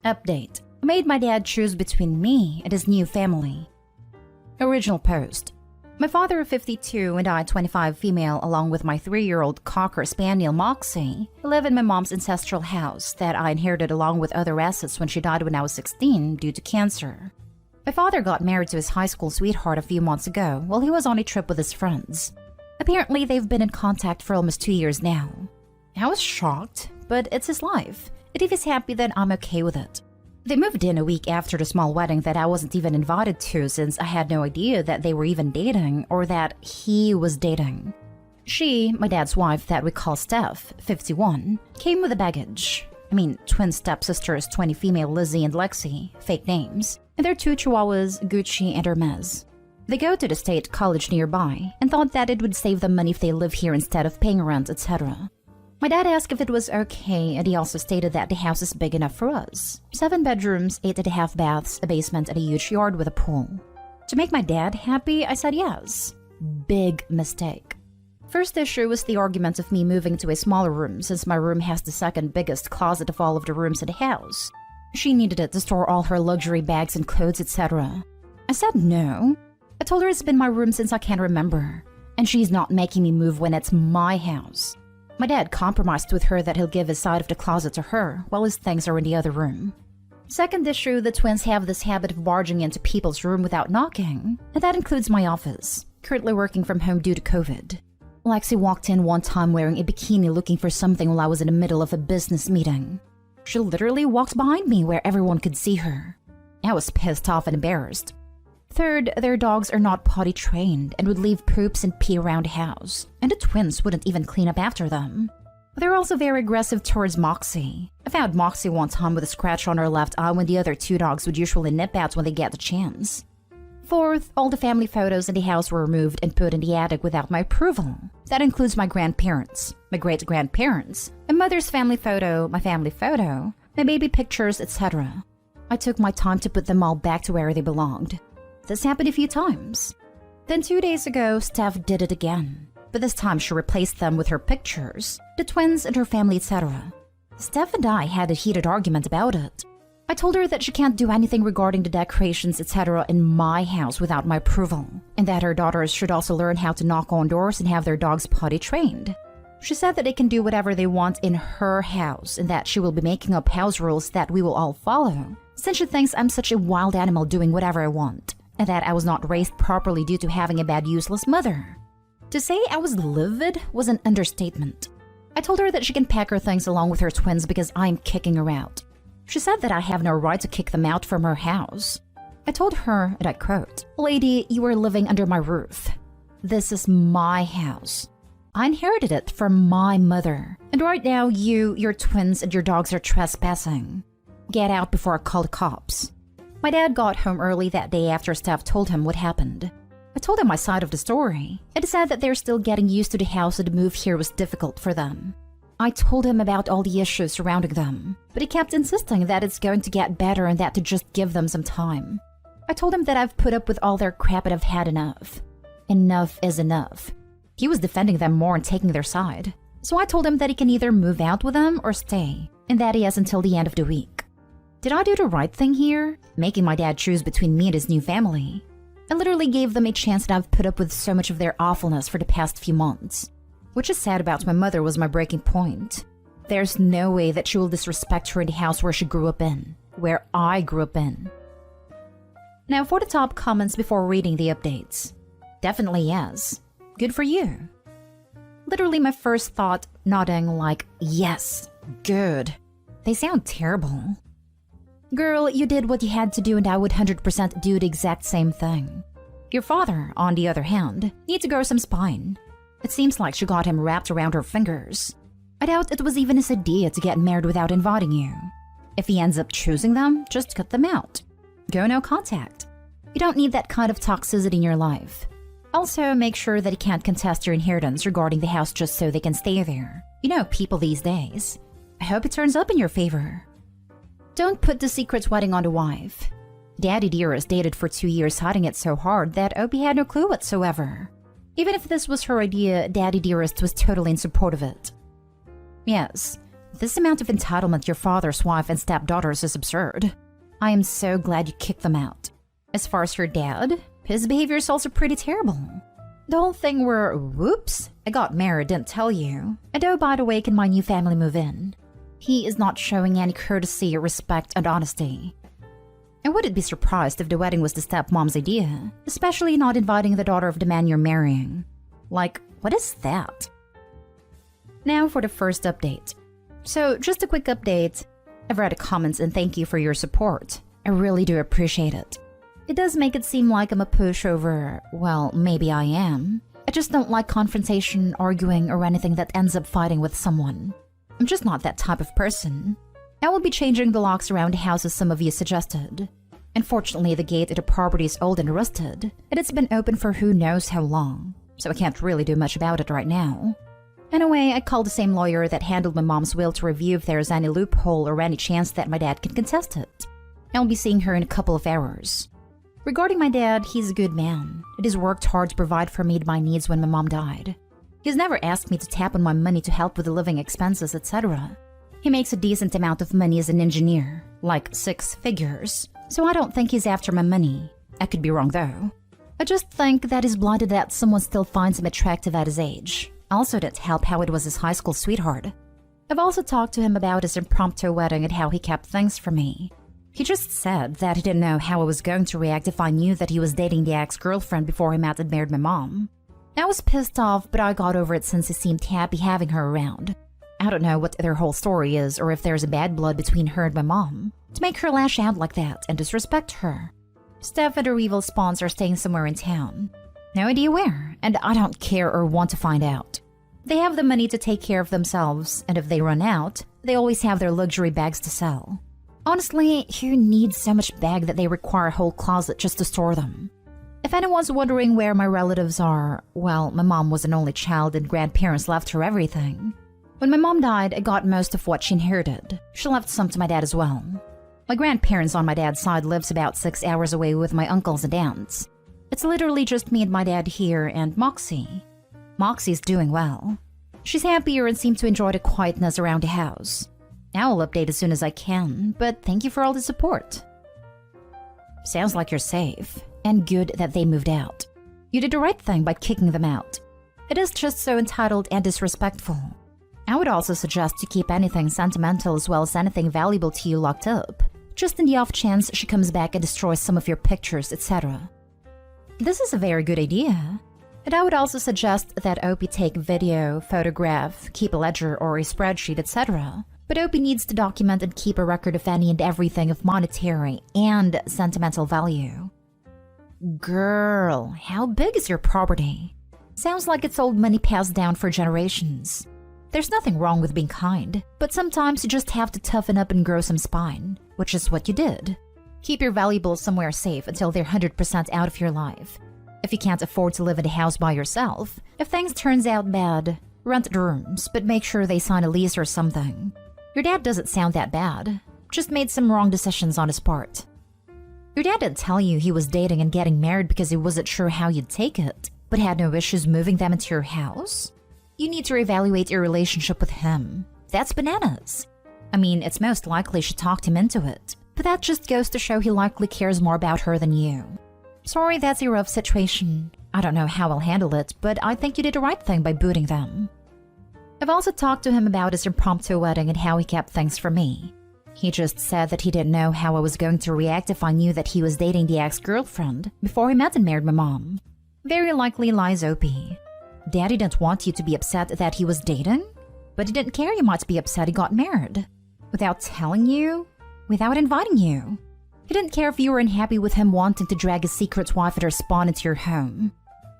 Update. I made my dad choose between me and his new family. Original post. My father, 52, and I, 25 female, along with my 3-year-old Cocker Spaniel Moxie, live in my mom's ancestral house that I inherited along with other assets when she died when I was 16 due to cancer. My father got married to his high school sweetheart a few months ago while he was on a trip with his friends. Apparently, they've been in contact for almost 2 years now. I was shocked, but it's his life, and if he's happy, then I'm okay with it. They moved in a week after the small wedding that I wasn't even invited to since I had no idea that they were even dating or that he was dating. She, my dad's wife that we call Steph, 51, came with the baggage. I mean, twin stepsisters, 20 female Lizzie and Lexi, fake names, and their 2 chihuahuas, Gucci and Hermes. They go to the state college nearby and thought that it would save them money if they live here instead of paying rent, etc. My dad asked if it was okay, and he also stated that the house is big enough for us. 7 bedrooms, 8.5 baths, a basement, and a huge yard with a pool. To make my dad happy, I said yes. Big mistake. First issue was the argument of me moving to a smaller room since my room has the second biggest closet of all of the rooms in the house. She needed it to store all her luxury bags and clothes, etc. I said no. I told her it's been my room since I can remember, and she's not making me move when it's my house. My dad compromised with her that he'll give his side of the closet to her while his things are in the other room. Second issue, the twins have this habit of barging into people's room without knocking, and that includes my office, currently working from home due to COVID. Lexi walked in one time wearing a bikini looking for something while I was in the middle of a business meeting. She literally walked behind me where everyone could see her. I was pissed off and embarrassed. Third, their dogs are not potty trained and would leave poops and pee around the house, and the twins wouldn't even clean up after them. They're also very aggressive towards Moxie. I found Moxie one time with a scratch on her left eye when the other 2 dogs would usually nip out when they get the chance. Fourth, all the family photos in the house were removed and put in the attic without my approval. That includes my grandparents, my great-grandparents, my mother's family photo, my baby pictures, etc. I took my time to put them all back to where they belonged. This happened a few times. Then 2 days ago, Steph did it again. But this time she replaced them with her pictures, the twins and her family, etc. Steph and I had a heated argument about it. I told her that she can't do anything regarding the decorations, etc. in my house without my approval, and that her daughters should also learn how to knock on doors and have their dogs potty trained. She said that they can do whatever they want in her house and that she will be making up house rules that we will all follow, since she thinks I'm such a wild animal doing whatever I want, and that I was not raised properly due to having a bad, useless mother. To say I was livid was an understatement. I told her that she can pack her things along with her twins because I'm kicking her out. She said that I have no right to kick them out from her house. I told her, and I quote, "Lady, you are living under my roof. This is my house. I inherited it from my mother, and right now you, your twins, and your dogs are trespassing. Get out before I call the cops." My dad got home early that day after Steph told him what happened. I told him my side of the story, and he said that they're still getting used to the house and the move here was difficult for them. I told him about all the issues surrounding them, but he kept insisting that it's going to get better and that to just give them some time. I told him that I've put up with all their crap and I've had enough. Enough is enough. He was defending them more and taking their side, so I told him that he can either move out with them or stay, and that he has until the end of the week. Did I do the right thing here, making my dad choose between me and his new family? I literally gave them a chance and I've put up with so much of their awfulness for the past few months. Which is sad about my mother was my breaking point. There's no way that she will disrespect her in the house where she grew up in, where I grew up in. Now for the top comments before reading the updates. Definitely yes. Good for you. Literally my first thought, nodding like, yes, good. They sound terrible. Girl, you did what you had to do and I would 100% do the exact same thing. Your father, on the other hand, needs to grow some spine. It seems like she got him wrapped around her fingers. I doubt it was even his idea to get married without inviting you. If he ends up choosing them, just cut them out. Go no contact. You don't need that kind of toxicity in your life. Also, make sure that he can't contest your inheritance regarding the house just so they can stay there. You know people these days. I hope it turns up in your favor. Don't put the secret wedding on the wife. Daddy Dearest dated for 2 years hiding it so hard that Opie had no clue whatsoever. Even if this was her idea, Daddy Dearest was totally in support of it. Yes, This amount of entitlement to your father's wife and stepdaughters is absurd. I am so glad you kicked them out. As far as your dad, his behavior is also pretty terrible. The whole thing where, whoops, I got married, didn't tell you. And oh, by the way, can my new family move in? He is not showing any courtesy, respect, and honesty. I wouldn't be surprised if the wedding was the stepmom's idea, especially not inviting the daughter of the man you're marrying. Like, what is that? Now for the first update. So, just a quick update. I've read the comments and thank you for your support. I really do appreciate it. It does make it seem like I'm a pushover. Well, maybe I am. I just don't like confrontation, arguing, or anything that ends up fighting with someone. I'm just not that type of person. I will be changing the locks around the house as some of you suggested. Unfortunately, the gate at the property is old and rusted, and it's been open for who knows how long, so I can't really do much about it right now. Anyway, I called the same lawyer that handled my mom's will to review if there is any loophole or any chance that my dad can contest it. I'll be seeing her in a couple of hours. Regarding my dad, he's a good man. He has worked hard to provide for me my needs when my mom died. He's never asked me to tap on my money to help with the living expenses, etc. He makes a decent amount of money as an engineer, like 6 figures, so I don't think he's after my money. I could be wrong though. I just think that he's blinded that someone still finds him attractive at his age. Also didn't help how it was his high school sweetheart. I've also talked to him about his impromptu wedding and how he kept things from me. He just said that he didn't know how I was going to react if I knew that he was dating the ex-girlfriend before he met and married my mom. I was pissed off, but I got over it since he seemed happy having her around. I don't know what their whole story is or if there's a bad blood between her and my mom to make her lash out like that and disrespect her. Steph and her evil spawns are staying somewhere in town. No idea where, and I don't care or want to find out. They have the money to take care of themselves, and if they run out, they always have their luxury bags to sell. Honestly, who needs so much bag that they require a whole closet just to store them? If anyone's wondering where my relatives are, well, my mom was an only child and grandparents left her everything. When my mom died, I got most of what she inherited. She left some to my dad as well. My grandparents on my dad's side lives about 6 hours away with my uncles and aunts. It's literally just me and my dad here and Moxie. Moxie's doing well. She's happier and seems to enjoy the quietness around the house. Now I'll update as soon as I can, but thank you for all the support. Sounds like you're safe, and good that they moved out. You did the right thing by kicking them out. It is just so entitled and disrespectful. I would also suggest to keep anything sentimental as well as anything valuable to you locked up, just in the off chance she comes back and destroys some of your pictures, etc. This is a very good idea. And I would also suggest that Opie take video, photograph, keep a ledger or a spreadsheet, etc. But Opie needs to document and keep a record of any and everything of monetary and sentimental value. Girl, how big is your property? Sounds like it's old money passed down for generations. There's nothing wrong with being kind, but sometimes you just have to toughen up and grow some spine, which is what you did. Keep your valuables somewhere safe until they're 100% out of your life. If you can't afford to live in a house by yourself, if things turns out bad, rent the rooms, but make sure they sign a lease or something. Your dad doesn't sound that bad, just made some wrong decisions on his part. Your dad didn't tell you he was dating and getting married because he wasn't sure how you'd take it, but had no issues moving them into your house? You need to reevaluate your relationship with him. That's bananas. I mean, it's most likely she talked him into it, but that just goes to show he likely cares more about her than you. Sorry, that's a rough situation. I don't know how I'll handle it, but I think you did the right thing by booting them. I've also talked to him about his impromptu wedding and how he kept things from me. He just said that he didn't know how I was going to react if I knew that he was dating the ex-girlfriend before he met and married my mom. Very likely lies Opie. Daddy didn't want you to be upset that he was dating, but he didn't care you might be upset he got married. Without telling you, without inviting you. He didn't care if you were unhappy with him wanting to drag his secret wife and her spawn into your home.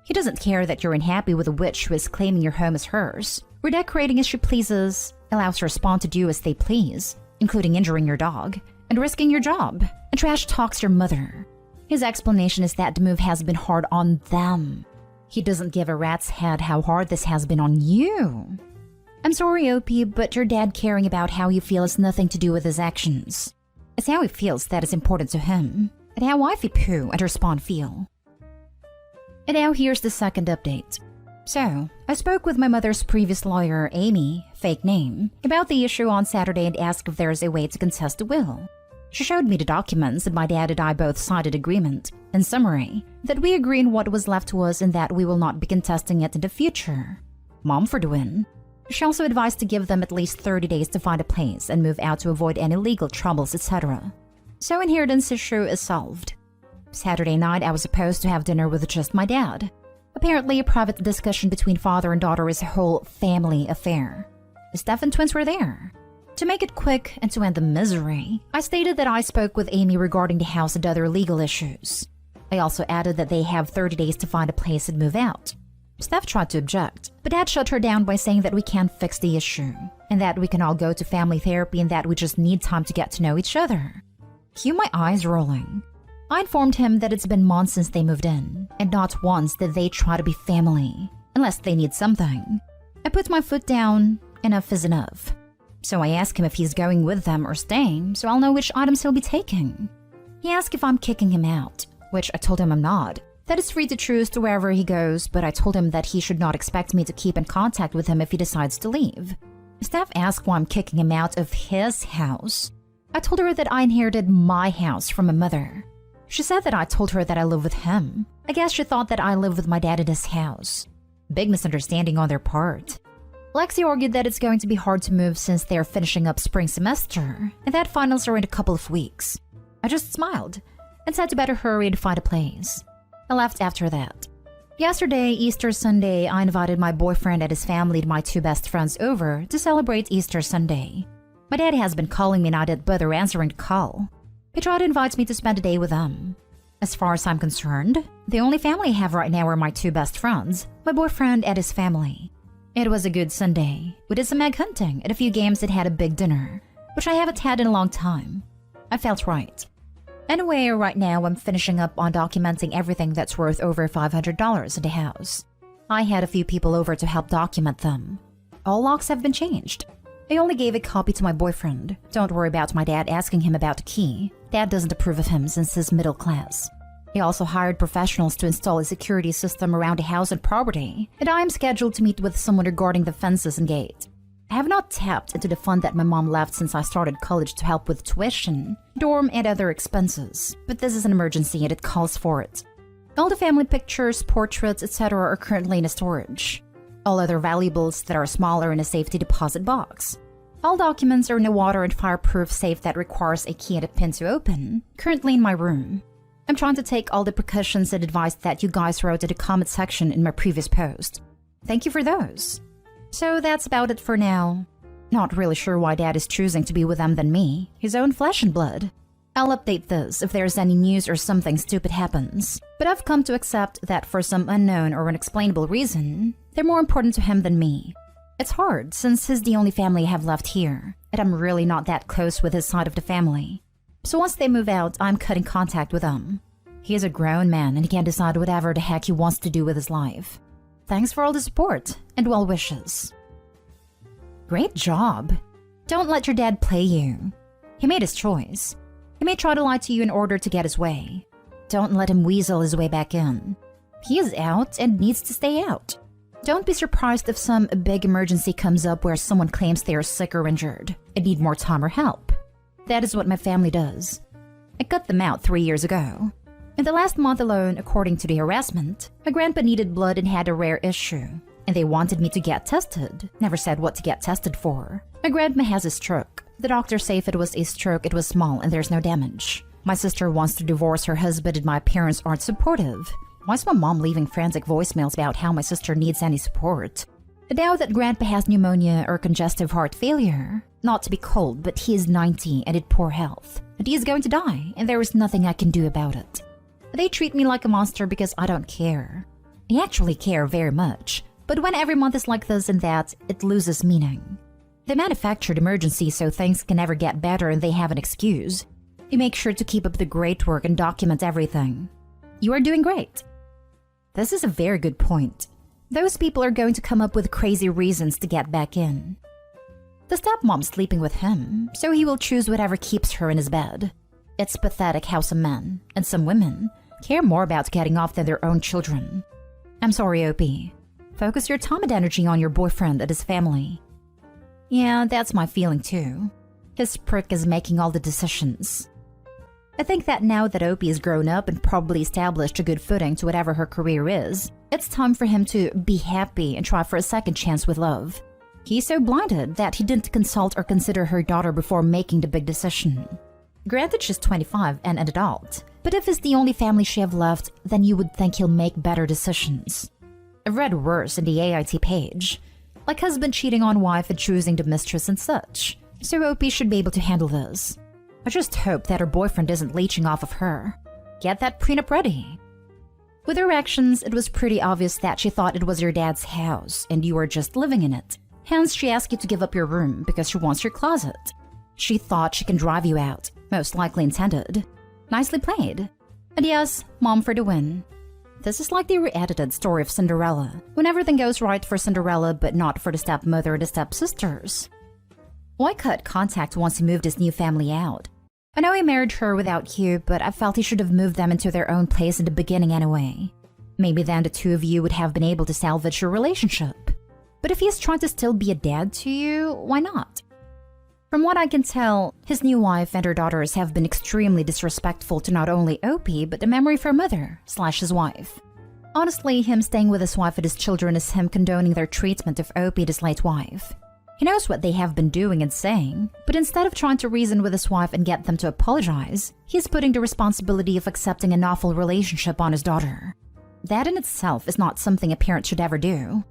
He doesn't care that you're unhappy with a witch who is claiming your home as hers, redecorating as she pleases, allows her spawn to do as they please, including injuring your dog, and risking your job, and trash talks your mother. His explanation is that the move has been hard on them. He doesn't give a rat's head how hard this has been on you. I'm sorry, Opie, but your dad caring about how you feel has nothing to do with his actions. It's how he feels that is important to him, and how Wifey Pooh and her spawn feel. And now here's the second update. So, I spoke with my mother's previous lawyer, Amy, fake name, about the issue on Saturday and asked if there is a way to contest the will. She showed me the documents and my dad and I both signed an agreement, in summary, that we agree on what was left to us and that we will not be contesting it in the future. Mom for the win. She also advised to give them at least 30 days to find a place and move out to avoid any legal troubles, etc. So inheritance issue is solved. Saturday night I was supposed to have dinner with just my dad. Apparently, a private discussion between father and daughter is a whole family affair. The Stephen twins were there. To make it quick and to end the misery, I stated that I spoke with Amy regarding the house and other legal issues. I also added that they have 30 days to find a place and move out. Steph tried to object, but Dad shut her down by saying that we can't fix the issue, and that we can all go to family therapy and that we just need time to get to know each other. Cue my eyes rolling. I informed him that it's been months since they moved in, and not once did they try to be family, unless they need something. I put my foot down, enough is enough. So I asked him if he's going with them or staying, so I'll know which items he'll be taking. He asked if I'm kicking him out, which I told him I'm not. That is free to choose to wherever he goes, but I told him that he should not expect me to keep in contact with him if he decides to leave. Steph asked why I'm kicking him out of his house. I told her that I inherited my house from my mother. She said that I told her that I live with him. I guess she thought that I live with my dad in his house. Big misunderstanding on their part. Lexi argued that it's going to be hard to move since they're finishing up spring semester, and that finals are in a couple of weeks. I just smiled and said to better hurry and find a place. I left after that. Yesterday, Easter Sunday, I invited my boyfriend and his family and my two best friends over to celebrate Easter Sunday. My dad has been calling me and I didn't bother answering the call. He tried to invite me to spend a day with them. As far as I'm concerned, the only family I have right now are my two best friends, my boyfriend and his family. It was a good Sunday. We did some egg hunting and a few games and had a big dinner, which I haven't had in a long time. I felt right. Anyway, right now I'm finishing up on documenting everything that's worth over $500 in the house. I had a few people over to help document them. All locks have been changed. I only gave a copy to my boyfriend. Don't worry about my dad asking him about the key. Dad doesn't approve of him since he's middle class. He also hired professionals to install a security system around the house and property, and I am scheduled to meet with someone regarding the fences and gate. I have not tapped into the fund that my mom left since I started college to help with tuition, dorm, and other expenses, but this is an emergency and it calls for it. All the family pictures, portraits, etc. are currently in a storage. All other valuables that are small are in a safety deposit box. All documents are in a water and fireproof safe that requires a key and a pin to open, currently in my room. I'm trying to take all the precautions and advice that you guys wrote in the comment section in my previous post. Thank you for those. So that's about it for now. Not really sure why Dad is choosing to be with them than me, his own flesh and blood. I'll update this if there's any news or something stupid happens, but I've come to accept that for some unknown or unexplainable reason, they're more important to him than me. It's hard since he's the only family I have left here, and I'm really not that close with his side of the family. So once they move out, I'm cutting contact with them. He is a grown man and he can decide whatever the heck he wants to do with his life. Thanks for all the support and well wishes. Great job. Don't let your dad play you. He made his choice. He may try to lie to you in order to get his way. Don't let him weasel his way back in. He is out and needs to stay out. Don't be surprised if some big emergency comes up where someone claims they are sick or injured and need more time or help. That is what my family does. I cut them out 3 years ago. In the last month alone, according to the harassment, my grandpa needed blood and had a rare issue, and they wanted me to get tested. Never said what to get tested for. My grandma has a stroke. The doctors say if it was a stroke, it was small and there's no damage. My sister wants to divorce her husband and my parents aren't supportive. Why is my mom leaving frantic voicemails about how my sister needs any support? Now that grandpa has pneumonia or congestive heart failure, not to be cold, but he is 90 and in poor health, and he is going to die, and there is nothing I can do about it. They treat me like a monster because I don't care. I actually care very much, but when every month is like this and that, it loses meaning. They manufactured emergencies so things can never get better and they have an excuse. You make sure to keep up the great work and document everything. You are doing great. This is a very good point. Those people are going to come up with crazy reasons to get back in. The stepmom's sleeping with him, so he will choose whatever keeps her in his bed. It's pathetic how some men, and some women, care more about getting off than their own children. I'm sorry, OP. Focus your time and energy on your boyfriend and his family. Yeah, that's my feeling too. His prick is making all the decisions. I think that now that Opie has grown up and probably established a good footing to whatever her career is, it's time for him to be happy and try for a second chance with love. He's so blinded that he didn't consult or consider her daughter before making the big decision. Granted, she's 25 and an adult, but if it's the only family she have left, then you would think he'll make better decisions. I've read worse in the AIT page, like husband cheating on wife and choosing the mistress and such, so Opie should be able to handle this. I just hope that her boyfriend isn't leeching off of her. Get that prenup ready. With her actions, it was pretty obvious that she thought it was your dad's house and you were just living in it. Hence, she asked you to give up your room because she wants your closet. She thought she can drive you out, most likely intended. Nicely played. And yes, mom for the win. This is like the re-edited story of Cinderella, when everything goes right for Cinderella but not for the stepmother or the stepsisters. Why cut contact once he moved his new family out? I know he married her without you, but I felt he should have moved them into their own place in the beginning anyway. Maybe then the two of you would have been able to salvage your relationship. But if he's trying to still be a dad to you, why not? From what I can tell, his new wife and her daughters have been extremely disrespectful to not only Opie, but the memory of her mother/his wife. Honestly, him staying with his wife and his children is him condoning their treatment of Opie, his late wife. He knows what they have been doing and saying, but instead of trying to reason with his wife and get them to apologize, he's putting the responsibility of accepting an awful relationship on his daughter. That in itself is not something a parent should ever do.